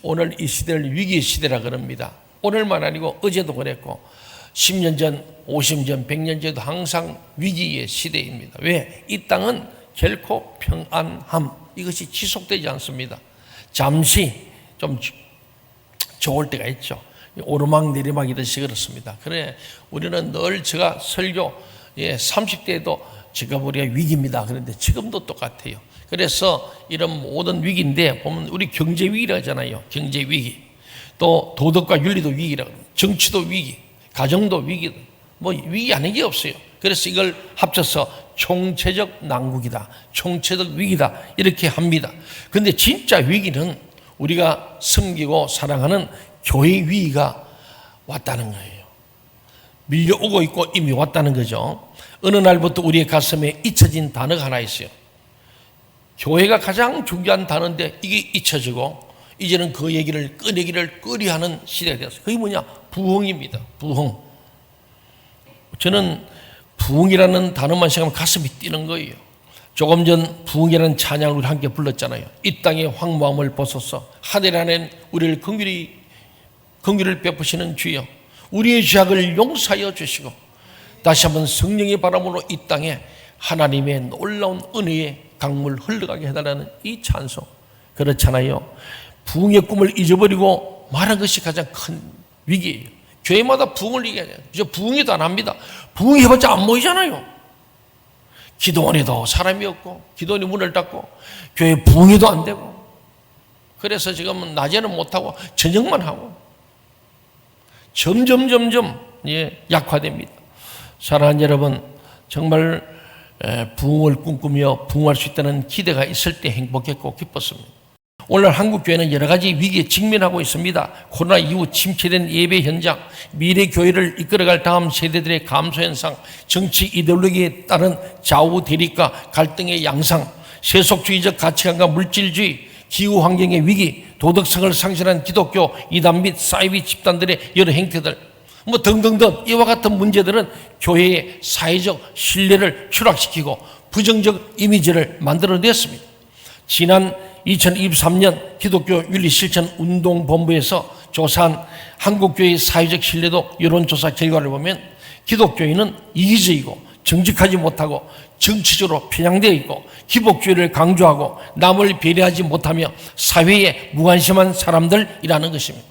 오늘 이 시대를 위기의 시대라 그럽니다. 오늘만 아니고 어제도 그랬고 10년 전, 50년 전, 100년 전에도 항상 위기의 시대입니다. 왜? 이 땅은 결코 평안함 이것이 지속되지 않습니다. 잠시 좀 좋을 때가 있죠. 오르막 내리막이듯이 그렇습니다. 그래 우리는 늘 제가 설교 30대에도 지금 우리가 위기입니다. 그런데 지금도 똑같아요. 그래서 이런 모든 위기인데 보면 우리 경제 위기라 하잖아요. 경제 위기. 또 도덕과 윤리도 위기라고, 정치도 위기, 가정도 위기, 뭐 위기 아닌 게 없어요. 그래서 이걸 합쳐서 총체적 난국이다, 총체적 위기다 이렇게 합니다. 근데 진짜 위기는 우리가 섬기고 사랑하는 교회 위기가 왔다는 거예요. 밀려오고 있고 이미 왔다는 거죠. 어느 날부터 우리의 가슴에 잊혀진 단어가 하나 있어요. 교회가 가장 중요한 단어인데 이게 잊혀지고 이제는 그 얘기를 꺼내기를 꺼려하는 시대가 되었어요. 그게 뭐냐? 부흥입니다. 부흥. 저는 부흥이라는 단어만 생각하면 가슴이 뛰는 거예요. 조금 전 부흥이라는 찬양을 우리 함께 불렀잖아요. 이 땅의 황무함을 벗어서 하늘 안에 우리를 긍휼을 베푸시는 주여, 우리의 죄악을 용서하여 주시고 다시 한번 성령의 바람으로 이 땅에 하나님의 놀라운 은혜의 강물 흘러가게 해달라는 이 찬송. 그렇잖아요. 부흥의 꿈을 잊어버리고 말한 것이 가장 큰 위기예요. 교회마다 부흥을 얘기하잖아요. 이제 부흥이도 안 합니다. 부흥해봤자 안 모이잖아요. 기도원에도 사람이 없고 기도원이 문을 닫고 교회 부흥이도 안 되고, 그래서 지금은 낮에는 못하고 저녁만 하고 점점 약화됩니다. 사랑하는 여러분, 정말 부흥을 꿈꾸며 부흥할 수 있다는 기대가 있을 때 행복했고 기뻤습니다. 오늘 한국교회는 여러 가지 위기에 직면하고 있습니다. 코로나 이후 침체된 예배 현장, 미래 교회를 이끌어갈 다음 세대들의 감소 현상, 정치 이데올로기에 따른 좌우 대립과 갈등의 양상, 세속주의적 가치관과 물질주의, 기후 환경의 위기, 도덕성을 상실한 기독교 이단 및 사이비 집단들의 여러 행태들, 뭐 등등등 이와 같은 문제들은 교회의 사회적 신뢰를 추락시키고 부정적 이미지를 만들어냈습니다. 지난 2023년 기독교 윤리실천운동본부에서 조사한 한국교회의 사회적 신뢰도 여론조사 결과를 보면 기독교인은 이기적이고 정직하지 못하고 정치적으로 편향되어 있고 기복주의를 강조하고 남을 배려하지 못하며 사회에 무관심한 사람들이라는 것입니다.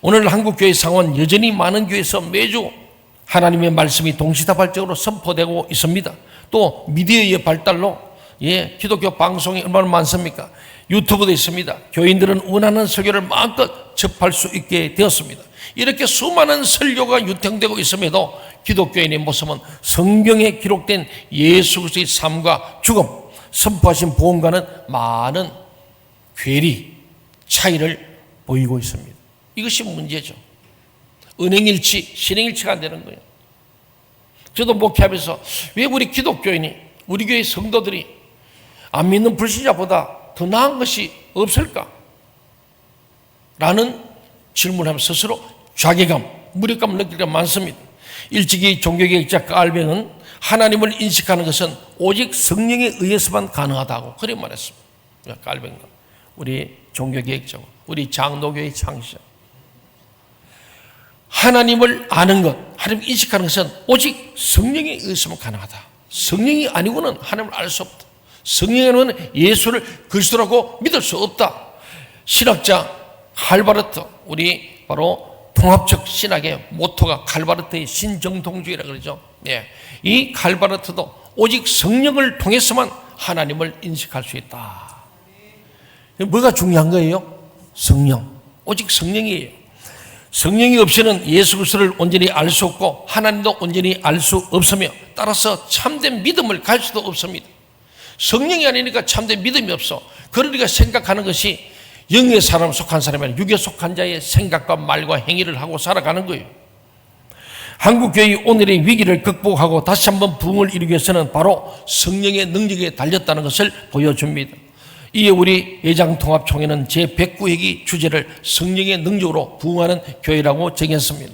오늘 한국교회 상황은 여전히 많은 교회에서 매주 하나님의 말씀이 동시다발적으로 선포되고 있습니다. 또 미디어의 발달로 기독교 방송이 얼마나 많습니까? 유튜브도 있습니다. 교인들은 원하는 설교를 마음껏 접할 수 있게 되었습니다. 이렇게 수많은 설교가 유통되고 있음에도 기독교인의 모습은 성경에 기록된 예수 그리스도의 삶과 죽음, 선포하신 복음과는 많은 괴리, 차이를 보이고 있습니다. 이것이 문제죠. 은행일치, 신행일치가 안 되는 거예요. 저도 목회하면서 왜 우리 기독교인이, 우리 교회 성도들이 안 믿는 불신자보다 더 나은 것이 없을까? 라는 질문을 하면 스스로 자괴감, 무력감을 느낄 때가 많습니다. 일찍이 종교개혁자 깔뱅은 하나님을 인식하는 것은 오직 성령에 의해서만 가능하다고 그렇게 말했습니다. 깔뱅가, 우리 종교개혁자고 우리 장로교의 창시자. 하나님을 아는 것, 하나님을 인식하는 것은 오직 성령에 의해서만 가능하다. 성령이 아니고는 하나님을 알 수 없다. 성령이 아니고는 예수를 그리스도라고 믿을 수 없다. 신학자 칼바르트, 우리 바로 통합적 신학의 모토가 칼바르트의 신정통주의라고 그러죠. 이 칼바르트도 오직 성령을 통해서만 하나님을 인식할 수 있다. 뭐가 중요한 거예요? 성령. 오직 성령이에요. 성령이 없이는 예수 그리스도를 온전히 알 수 없고 하나님도 온전히 알 수 없으며 따라서 참된 믿음을 갈 수도 없습니다. 성령이 아니니까 참된 믿음이 없어. 그러니까 생각하는 것이 영의 사람 속한 사람이 아니라 육에 속한 자의 생각과 말과 행위를 하고 살아가는 거예요. 한국교회의 오늘의 위기를 극복하고 다시 한번 부흥을 이루기 위해서는 바로 성령의 능력에 달렸다는 것을 보여줍니다. 이에 우리 예장통합총회는 제109회기 주제를 성령의 능력으로 부흥하는 교회라고 정했습니다.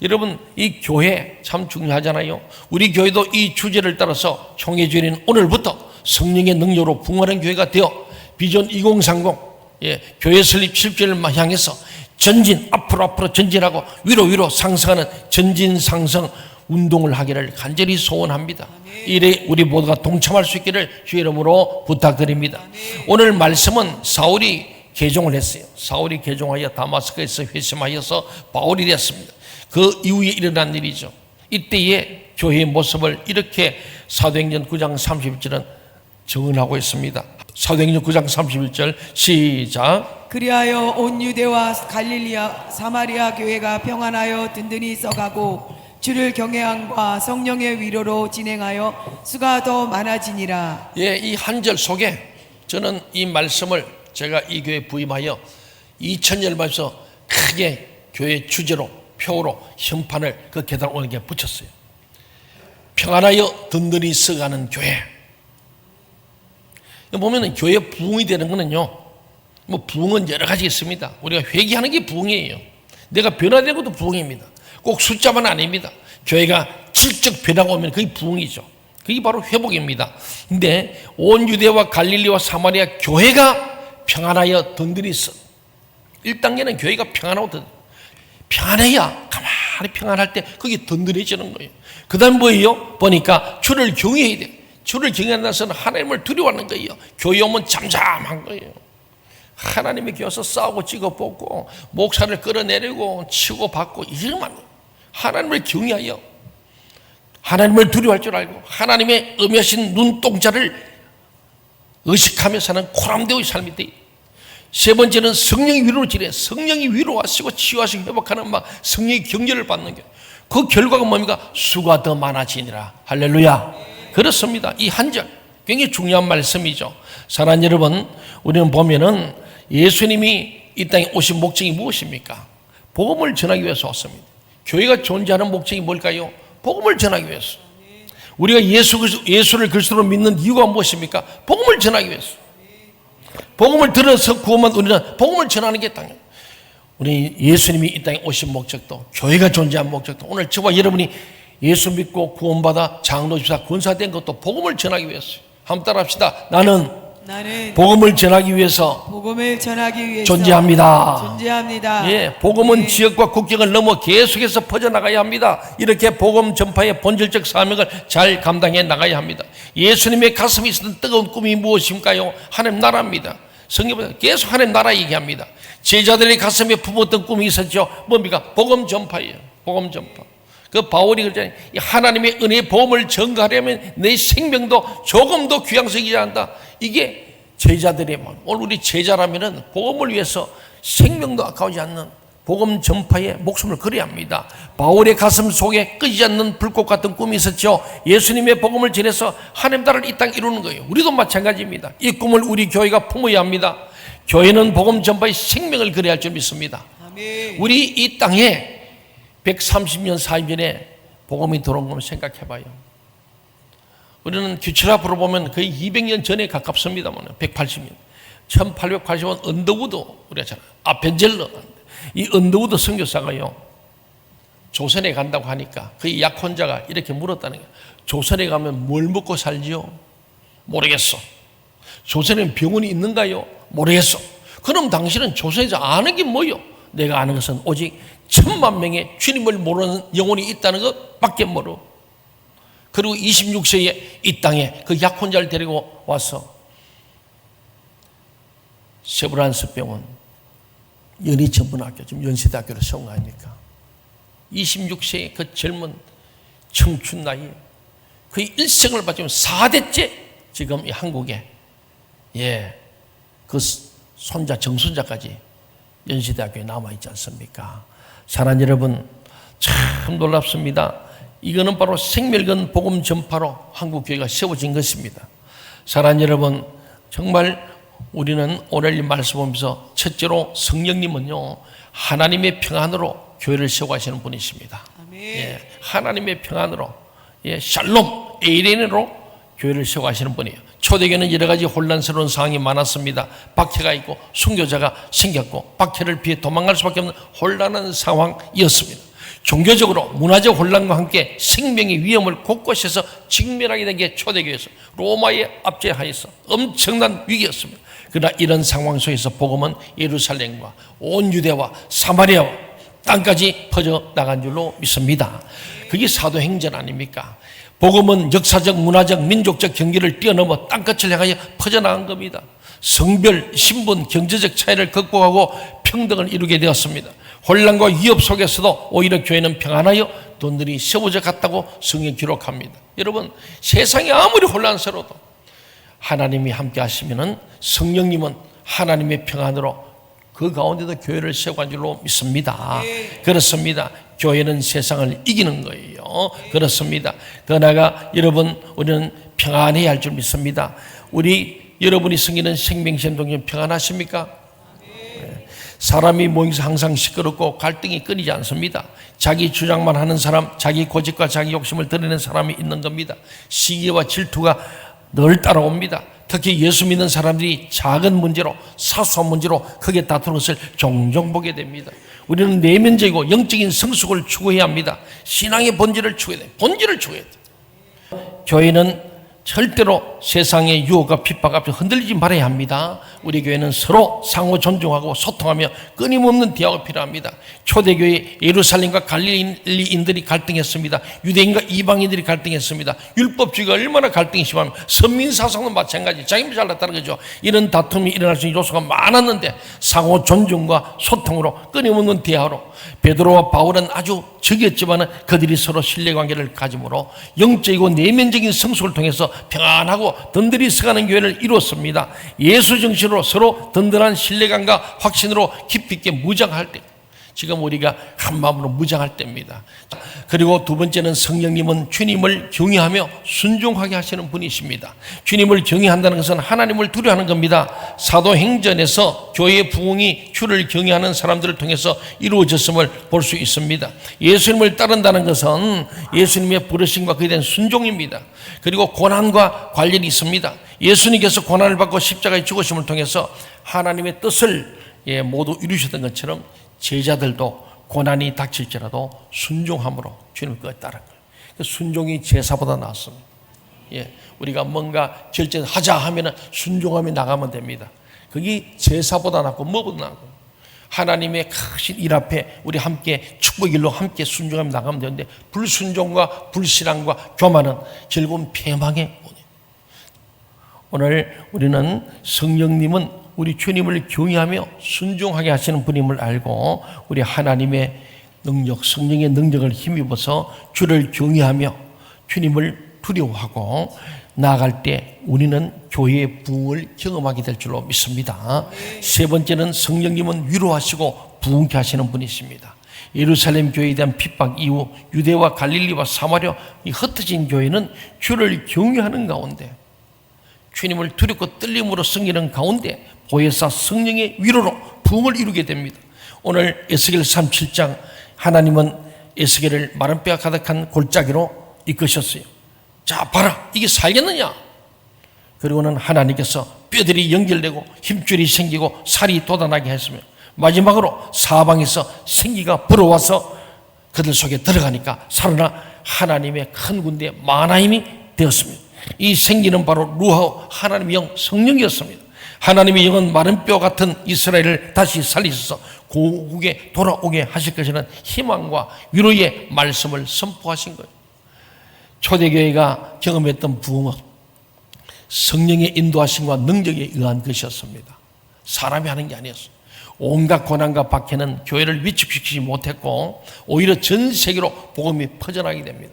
여러분, 이 교회 참 중요하잖아요. 우리 교회도 이 주제를 따라서 총회 주일인 오늘부터 성령의 능력으로 부흥하는 교회가 되어 비전 2030 교회 설립 7주년을 향해서 전진, 앞으로 전진하고 위로 상승하는 전진 상승 운동을 하기를 간절히 소원합니다. 이래 우리 모두가 동참할 수 있기를 주의 이름으로 부탁드립니다. 오늘 말씀은 사울이 개종을 했어요. 사울이 개종하여 다마스크에서 회심하여서 바울이 되었습니다. 그 이후에 일어난 일이죠. 이때의 교회의 모습을 이렇게 사도행전 9장 31절은 증언하고 있습니다. 사도행전 9장 31절 시작. 그리하여 온 유대와 갈릴리아 사마리아 교회가 평안하여 든든히 써가고 주를 경외함과 성령의 위로로 진행하여 수가 더 많아지니라. 이 한 절 속에 저는 이 말씀을 제가 이 교회에 부임하여 2000년 말서 크게 교회 주제로 표로 현판을 그 계단 오는 게 붙였어요. 평안하여 든든히 써가는 교회. 보면은 교회 부흥이 되는 거는요, 뭐 부흥은 여러 가지 있습니다. 우리가 회개하는 게 부흥이에요. 내가 변화되는 것도 부흥입니다. 꼭 숫자만 아닙니다. 교회가 질적 변화가 오면 그게 부흥이죠. 그게 바로 회복입니다. 근데 온 유대와 갈릴리와 사마리아 교회가 평안하여 든든히 써. 1단계는 교회가 평안하고 평안해야 가만히 평안할 때 그게 든든해지는 거예요. 그 다음 뭐예요? 보니까 주를 경외해야 돼. 주를 경외한다는 것은 하나님을 두려워하는 거예요. 교회 오면 잠잠한 거예요. 하나님의 교회 와서 싸우고 찍어 뽑고 목사를 끌어내리고 치고 받고 이러면 안 돼요. 하나님을 경외하여 하나님을 두려워할 줄 알고 하나님의 엄하신 눈동자를 의식하며 사는 코람되의 삶이 돼. 세 번째는 성령의 위로를 지내. 성령이 위로하시고 치유하시고 회복하는 막 성령의 격려를 받는 게. 그 결과가 뭡니까? 수가 더 많아지니라. 할렐루야. 그렇습니다. 이 한 절 굉장히 중요한 말씀이죠. 사랑하는 여러분, 우리는 보면은 예수님이 이 땅에 오신 목적이 무엇입니까? 복음을 전하기 위해서 왔습니다. 교회가 존재하는 목적이 뭘까요? 복음을 전하기 위해서. 우리가 예수를 그리스도로 믿는 이유가 무엇입니까? 복음을 전하기 위해서. 복음을 들어서 구원만 우리는 복음을 전하는 게 당연. 우리 예수님이 이 땅에 오신 목적도, 교회가 존재한 목적도, 오늘 저와 여러분이 예수 믿고 구원받아 장로 집사 권사된 것도 복음을 전하기 위해서요. 한번 따라합시다. 나는 복음을 전하기 위해서 존재합니다. 복음은 지역과 국경을 넘어 계속해서 퍼져나가야 합니다. 이렇게 복음 전파의 본질적 사명을 잘 감당해 나가야 합니다. 예수님의 가슴에 있었던 뜨거운 꿈이 무엇인가요? 하나님 나라입니다. 성경에 계속 하나님 나라 얘기합니다. 제자들의 가슴에 품었던 꿈이 있었죠. 뭡니까? 복음 전파예요. 복음 전파. 그 바울이 그러잖아요. 하나님의 은혜의 복음을 전가하려면 내 생명도 조금도 귀양스럽지 않다. 이게 제자들의 마음. 오늘 우리 제자라면은 복음을 위해서 생명도 아까우지 않는 복음 전파에 목숨을 걸어야 합니다. 바울의 가슴 속에 끄지 않는 불꽃 같은 꿈이 있었죠. 예수님의 복음을 전해서 하나님 나라를 이 땅에 이루는 거예요. 우리도 마찬가지입니다. 이 꿈을 우리 교회가 품어야 합니다. 교회는 복음 전파에 생명을 걸어야 할 줄 믿습니다. 아멘. 우리 이 땅에 130년, 40년에 복음이 들어온 걸 생각해봐요. 우리는 규칙 앞으로 보면 거의 200년 전에 가깝습니다만 180년. 1880년 언더우드 우리가 잘 아펜젤러. 이 언더우드 선교사가요, 조선에 간다고 하니까 그 약혼자가 이렇게 물었다는 거예요. 조선에 가면 뭘 먹고 살지요? 모르겠어. 조선에는 병원이 있는가요? 모르겠어. 그럼 당신은 조선에서 아는 게 뭐요? 내가 아는 것은 오직 10,000,000명의 주님을 모르는 영혼이 있다는 것밖에 모르. 그리고 26세에 이 땅에 그 약혼자를 데리고 와서 세브란스 병원 연희전문학교, 지금 연세대학교를 세운 거 아닙니까? 26세의 그 젊은 청춘 나이에 그 일생을 바치면 4대째 지금 이 한국에 그 손자 정손자까지 연세대학교에 남아있지 않습니까? 사랑하는 여러분, 참 놀랍습니다. 이거는 바로 생멸건 복음 전파로 한국교회가 세워진 것입니다. 사랑하는 여러분, 정말 우리는 오늘 이 말씀 보면서 첫째로 성령님은요, 하나님의 평안으로 교회를 세워가시는 분이십니다. 하나님의 평안으로, 샬롬, 에이레네로 교회를 세워가시는 분이에요. 초대교회는 여러 가지 혼란스러운 상황이 많았습니다. 박해가 있고 순교자가 생겼고 박해를 피해 도망갈 수밖에 없는 혼란한 상황이었습니다. 종교적으로 문화적 혼란과 함께 생명의 위험을 곳곳에서 직면하게 된 게 초대교회에서 로마에 압제하여서 엄청난 위기였습니다. 그러나 이런 상황 속에서 복음은 예루살렘과 온 유대와 사마리아와 땅까지 퍼져나간 줄로 믿습니다. 그게 사도행전 아닙니까? 복음은 역사적, 문화적, 민족적 경계를 뛰어넘어 땅끝을 향하여 퍼져나간 겁니다. 성별, 신분, 경제적 차이를 극복하고 평등을 이루게 되었습니다. 혼란과 위협 속에서도 오히려 교회는 평안하여 돈들이 세워져 갔다고 성경이 기록합니다. 여러분, 세상이 아무리 혼란스러워도 하나님이 함께 하시면은 성령님은 하나님의 평안으로 그 가운데도 교회를 세워간 줄로 믿습니다. 그렇습니다. 교회는 세상을 이기는 거예요. 그렇습니다. 더 나아가 여러분, 우리는 평안해야 할 줄 믿습니다. 여러분이 섬기는 생명시험동님 평안하십니까? 사람이 모여서 항상 시끄럽고 갈등이 끊이지 않습니다. 자기 주장만 하는 사람, 자기 고집과 자기 욕심을 드러내는 사람이 있는 겁니다. 시기와 질투가 늘 따라옵니다. 특히 예수 믿는 사람들이 작은 문제로, 사소한 문제로 크게 다투는 것을 종종 보게 됩니다. 우리는 내면적이고 영적인 성숙을 추구해야 합니다. 신앙의 본질을 추구해야 돼요. 본질을 추구해야 돼요. 교회는 절대로 세상의 유혹과 핍박 앞에 흔들리지 말아야 합니다. 우리 교회는 서로 상호 존중하고 소통하며 끊임없는 대화가 필요합니다. 초대교회 예루살렘과 갈릴리인들이 갈등했습니다. 유대인과 이방인들이 갈등했습니다. 율법주의가 얼마나 갈등이 심하면 선민사상도 마찬가지. 자기만 잘났다는 거죠. 이런 다툼이 일어날 수 있는 요소가 많았는데 상호 존중과 소통으로 끊임없는 대화로 베드로와 바울은 아주 적이었지만 그들이 서로 신뢰관계를 가짐으로 영적이고 내면적인 성숙을 통해서 평안하고 든든히 서가는 교회를 이루었습니다. 예수 정신으로 서로 든든한 신뢰감과 확신으로 깊이 있게 무장할 때, 지금 우리가 한 마음으로 무장할 때입니다. 그리고 두 번째는 성령님은 주님을 경외하며 순종하게 하시는 분이십니다. 주님을 경외한다는 것은 하나님을 두려워하는 겁니다. 사도행전에서 교회의 부흥이 주를 경외하는 사람들을 통해서 이루어졌음을 볼 수 있습니다. 예수님을 따른다는 것은 예수님의 부르심과 그에 대한 순종입니다. 그리고 고난과 관련이 있습니다. 예수님께서 고난을 받고 십자가의 죽으심을 통해서 하나님의 뜻을 모두 이루셨던 것처럼 제자들도 고난이 닥칠지라도 순종함으로 주님을 따르는 거예요. 순종이 제사보다 낫습니다. 우리가 뭔가 결정하자 하면 순종하며 나가면 됩니다. 그게 제사보다 낫고 뭐보다 낫고 하나님의 크신 일 앞에 우리 함께 축복의 일로 함께 순종하며 나가면 되는데 불순종과 불신앙과 교만은 결국은 패망에 오네요. 오늘 우리는 성령님은 우리 주님을 경외하며 순종하게 하시는 분임을 알고 우리 하나님의 능력, 성령의 능력을 힘입어서 주를 경외하며 주님을 두려워하고 나아갈 때 우리는 교회의 부흥을 경험하게 될 줄로 믿습니다. 세 번째는 성령님은 위로하시고 부흥케 하시는 분이십니다. 예루살렘 교회에 대한 핍박 이후 유대와 갈릴리와 사마리아 이 흩어진 교회는 주를 경외하는 가운데 주님을 두렵고 떨림으로 섬기는 가운데 보혜사 성령의 위로로 부흥을 이루게 됩니다. 오늘 에스겔 37장 하나님은 에스겔을 마른 뼈가 가득한 골짜기로 이끄셨어요. 자, 봐라, 이게 살겠느냐? 그리고는 하나님께서 뼈들이 연결되고 힘줄이 생기고 살이 돋아나게 했으며 마지막으로 사방에서 생기가 불어와서 그들 속에 들어가니까 살아나 하나님의 큰 군대 마나임이 되었습니다. 이 생기는 바로 루하 하나님의 영 성령이었습니다. 하나님의 영은 마른 뼈 같은 이스라엘을 다시 살리셔서 고국에 돌아오게 하실 것이라는 희망과 위로의 말씀을 선포하신 거예요. 초대교회가 경험했던 부흥은 성령의 인도하심과 능력에 의한 것이었습니다. 사람이 하는 게 아니었어요. 온갖 고난과 박해는 교회를 위축시키지 못했고 오히려 전 세계로 복음이 퍼져나게 됩니다.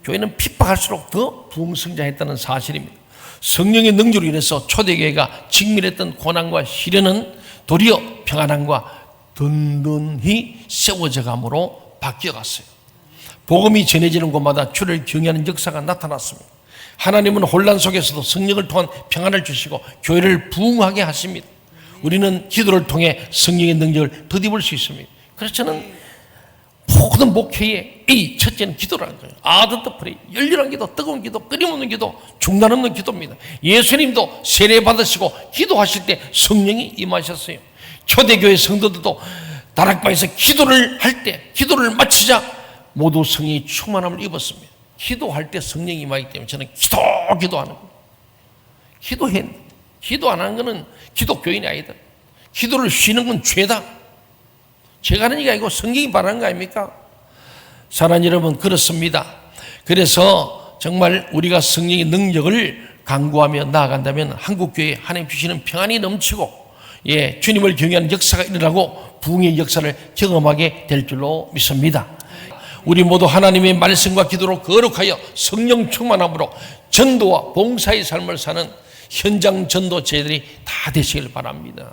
교회는 핍박할수록 더 부흥성장했다는 사실입니다. 성령의 능력으로 인해서 초대교회가 직면했던 고난과 시련은 도리어 평안함과 든든히 세워져 감으로 바뀌어갔어요. 복음이 전해지는 곳마다 주를 경외하는 역사가 나타났습니다. 하나님은 혼란 속에서도 성령을 통한 평안을 주시고 교회를 부흥하게 하십니다. 우리는 기도를 통해 성령의 능력을 덧입을 수 있습니다. 그래서 저는 모든 목회의 첫째는 기도라는 거예요. 아드트 프레이, 열렬한 기도, 뜨거운 기도, 끊임없는 기도, 중단 없는 기도입니다. 예수님도 세례 받으시고 기도하실 때 성령이 임하셨어요. 초대교회 성도들도 다락방에서 기도를 할 때, 기도를 마치자 모두 성령의 충만함을 입었습니다. 기도할 때 성령이 임하기 때문에 저는 기도하는 거예요. 기도 안 하는 것은 기독교인이 아니다. 기도를 쉬는 건 죄다. 제가 하는 얘기가 아니고 성경이 말하는 거 아닙니까? 사랑하는 여러분, 그렇습니다. 그래서 정말 우리가 성령의 능력을 강구하며 나아간다면 한국교회에 하나님 주시는 평안이 넘치고 주님을 경외하는 역사가 일어나고 부흥의 역사를 경험하게 될 줄로 믿습니다. 우리 모두 하나님의 말씀과 기도로 거룩하여 성령 충만함으로 전도와 봉사의 삶을 사는 현장 전도제들이 다 되시길 바랍니다.